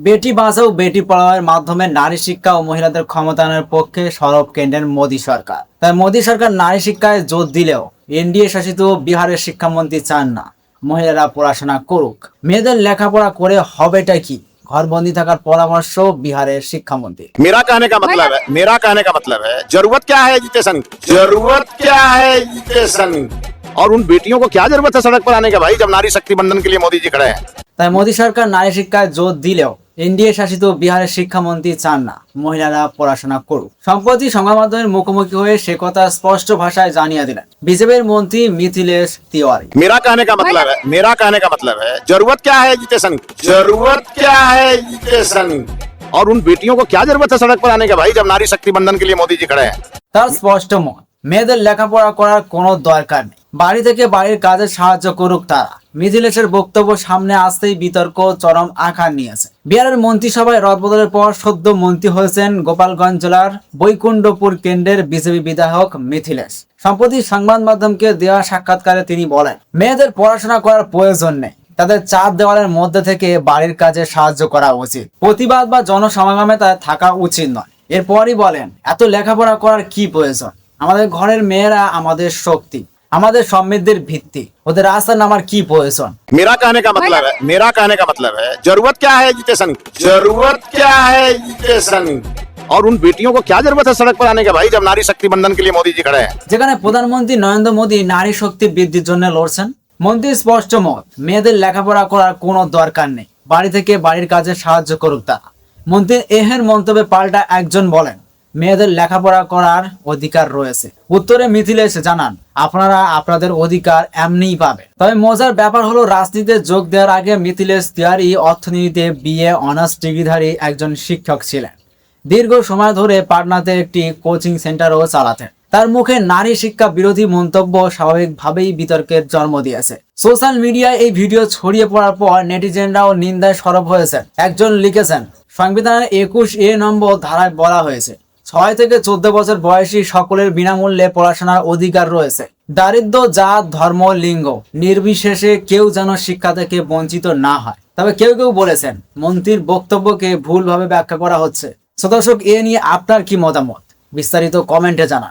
বেটি বাঁচাও বেটি পড়াওয়ের মাধ্যমে নারী শিক্ষা ও মহিলাদের ক্ষমতায়নের পক্ষে সরব কেন্দ্রের মোদী সরকার। তাই মোদী সরকার নারী শিক্ষায় জোর দিলেও এনডিএ শাসিত বিহারের শিক্ষামন্ত্রী চান না মহিলারা পড়াশোনা করুক। মেয়েদের লেখাপড়া করে হবেটা কি, ঘরবন্দি থাকার পরামর্শ বিহারের শিক্ষামন্ত্রী। मेरा कहने का मतलब है जरूरत क्या है एजुकेशन की? जरूरत क्या है एजुकेशन की? और उन बेटियों को क्या जरूरत है सड़क पर आने का भाई, जब नारी शक्ति बंधन के लिए मोदी जी खड़े हैं। তাই মোদী সরকার নারী শিক্ষায় জোর দিলেও এনডিএ শাসিত বিহারের শিক্ষামন্ত্রী চান না মহিলারা পড়াশোনা করুক। সম্প্রতি সংবাদ মাধ্যমের মুখোমুখি হয়ে সে কথা স্পষ্ট ভাষায় জানিয়ে দিলেন বিজেপির মন্ত্রী মিথিলেশ তিওয়ারি। मेरा कहने का मतलब है जरूरत क्या है एजुकेशन की? जरूरत क्या है एजुकेशन की? और उन बेटियों को क्या जरूरत है सड़क पर आने का भाई, जब नारी शक्ति बंधन के लिए मोदी जी खड़े हैं। তার স্পষ্ট মত, মেয়েদের লেখাপড়া করার কোনো দরকার নেই, বাড়ি থেকে বাড়ির কাজে সাহায্য করুক তারা। মিথিলেশের বক্তব্য সামনে আসতেই বিতর্ক চরম আকার নিয়েছে। বিহারের মন্ত্রিসভায় রদবদলের পর সদ্য মন্ত্রী হয়েছেন গোপালগঞ্জ জেলার বৈকুণ্ঠপুর কেন্দ্রের বিজেপি বিধায়ক মিথিলেশ। সম্প্রতি সংবাদ মাধ্যমকে দেওয়া সাক্ষাৎকারে তিনি বলেন, মেয়েদের পড়াশোনা করার প্রয়োজন নেই, তাদের চার দেওয়ালের মধ্যে থেকে বাড়ির কাজে সাহায্য করা উচিত, প্রতিবাদ বা জনসমাগমে তাদের থাকা উচিত নয়। এরপরই বলেন, এত লেখাপড়া করার কি প্রয়োজন? আমাদের ঘরের মেয়েরা আমাদের শক্তি, আমাদের সমৃদ্ধির ভিত্তি, ওদের রাস্তা নামার কি প্রয়োজন? मेरा कहने का मतलब है जरूरत क्या है एजुकेशन की? जरूरत क्या है एजुकेशन की? और उन बेटियों को क्या जरूरत है सड़क पर आने का भाई, जब नारी शक्ति बंधन के लिए मोदी जी खड़े हैं। যেখানে প্রধানমন্ত্রী নরেন্দ্র মোদী নারী শক্তি বৃদ্ধির জন্য লড়ছেন, মন্ত্রীর স্পষ্ট মত, মেয়েদের লেখাপড়া করার কোনো দরকার নেই, বাড়ি থেকে বাড়ির কাজে সাহায্য করুক তারা। মন্ত্রীর এহেন মন্তব্যে পাল্টা একজন বলেন, মেয়েদের লেখাপড়া করার অধিকার রয়েছে। উত্তরে মিথিলেশ জানান, আপনারা আপনাদের অধিকার এমনিই পাবেন। তবে মজার ব্যাপার হলো, রাজনীতিতে যোগ দেওয়ার আগে মিথিলেশ তিওয়ারি অর্থনীতিতে বিএ অনার্স ডিগ্রিধারী একজন শিক্ষক ছিলেন। দীর্ঘ সময় ধরে পাটনাতে একটি কোচিং সেন্টারও চালাতেন। তার মুখে নারী শিক্ষা বিরোধী মন্তব্য স্বাভাবিকভাবেই বিতর্কের জন্ম দিয়েছে। সোশ্যাল মিডিয়ায় এই ভিডিও ছড়িয়ে পড়ার পর নেটিজেনরাও নিন্দায় সরব হয়েছেন। একজন লিখেছেন, সংবিধানের 21A নম্বর ধারায় বলা হয়েছে 6 থেকে 14 বছর বয়সী সকলের বিনামূল্যে পড়াশোনার অধিকার রয়েছে। দারিদ্র, জাত, ধর্ম, লিঙ্গ নির্বিশেষে কেউ যেন শিক্ষা থেকে বঞ্চিত না হয়। তবে কেউ কেউ বলেছেন, মন্ত্রীর বক্তব্যকে ভুলভাবে ব্যাখ্যা করা হচ্ছে। দর্শক, এ নিয়ে আপনার কি মতামত? বিস্তারিত কমেন্টে জানান।